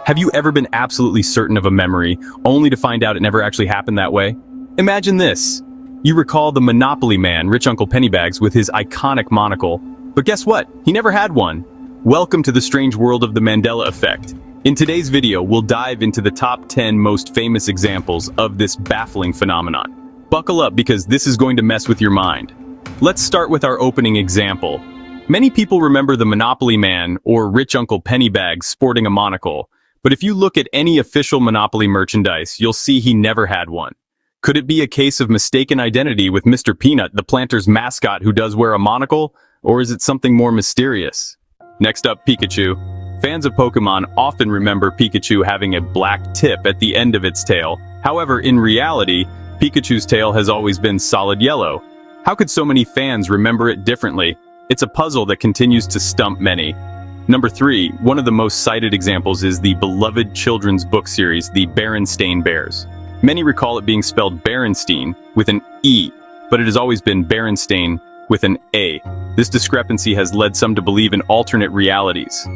Have you ever been absolutely certain of a memory, only to find out it never actually happened that way? Imagine this. You recall the Monopoly man, Rich Uncle Pennybags, with his iconic monocle, but guess what? He never had one. Welcome to the strange world of the Mandela Effect. In today's video, we'll dive into the top 10 most famous examples of this baffling phenomenon. Buckle up because this is going to mess with your mind. Let's start with our opening example. Many people remember the Monopoly man or Rich Uncle Pennybags sporting a monocle, but if you look at any official Monopoly merchandise, you'll see he never had one. Could it be a case of mistaken identity with Mr. Peanut, the Planters mascot who does wear a monocle, or is it something more mysterious? Next up, Pikachu. Fans of Pokemon often remember Pikachu having a black tip at the end of its tail. However, in reality, Pikachu's tail has always been solid yellow. How could so many fans remember it differently? It's a puzzle that continues to stump many. Number 3, one of the most cited examples is the beloved children's book series, the Berenstain Bears. Many recall it being spelled Berenstein with an E, but it has always been Berenstain with an A. This discrepancy has led some to believe in alternate realities.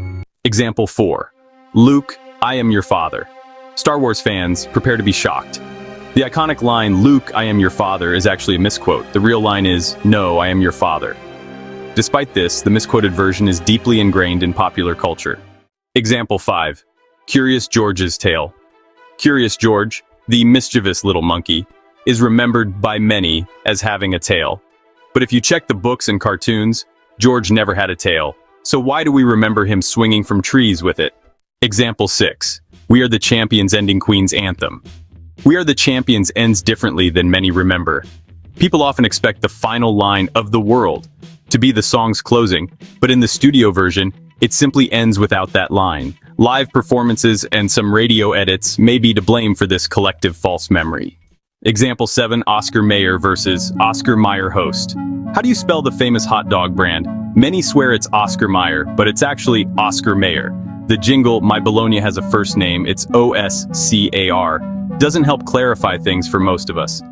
Example 4. Luke, I am your father. Star Wars fans, prepare to be shocked. The iconic line, Luke, I am your father, is actually a misquote. The real line is, no, I am your father. Despite this, the misquoted version is deeply ingrained in popular culture. Example 5. Curious George's tale. Curious George, the mischievous little monkey, is remembered by many as having a tail. But if you check the books and cartoons, George never had a tail. So why do we remember him swinging from trees with it? Example 6. We Are the Champions ending Queen's anthem. We Are the Champions ends differently than many remember. People often expect the final line of the world to be the song's closing, but in the studio version, it simply ends without that line. Live performances and some radio edits may be to blame for this collective false memory. Example 7, Oscar Meyer versus Oscar Meyer host. How do you spell the famous hot dog brand? Many swear it's Oscar Meyer, but it's actually Oscar Meyer. The jingle, My Bologna Has a First Name, it's O-S-C-A-R, doesn't help clarify things for most of us.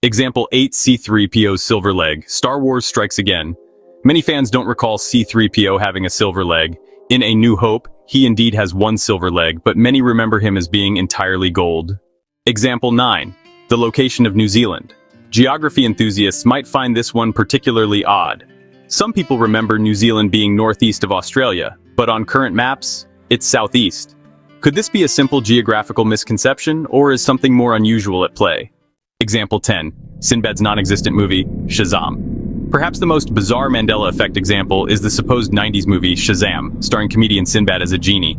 Example 8, C-3PO's silver leg. Star Wars Strikes Again. Many fans don't recall C-3PO having a silver leg. In A New Hope, he indeed has one silver leg, but many remember him as being entirely gold. Example 9. The location of New Zealand. Geography enthusiasts might find this one particularly odd. Some people remember New Zealand being northeast of Australia, but on current maps, it's southeast. Could this be a simple geographical misconception, or is something more unusual at play? Example 10. Sinbad's non-existent movie, Shazam. Perhaps the most bizarre Mandela Effect example is the supposed 90s movie Shazam, starring comedian Sinbad as a genie.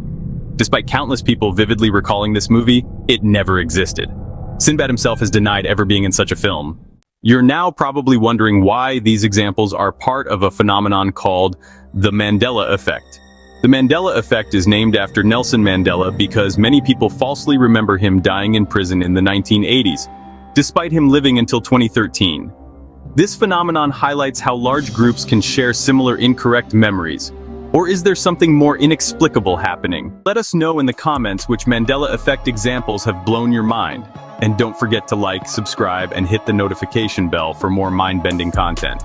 Despite countless people vividly recalling this movie, it never existed. Sinbad himself has denied ever being in such a film. You're now probably wondering why these examples are part of a phenomenon called the Mandela Effect. The Mandela Effect is named after Nelson Mandela because many people falsely remember him dying in prison in the 1980s, despite him living until 2013. This phenomenon highlights how large groups can share similar incorrect memories. Or is there something more inexplicable happening? Let us know in the comments which Mandela Effect examples have blown your mind. And don't forget to like, subscribe, and hit the notification bell for more mind-bending content.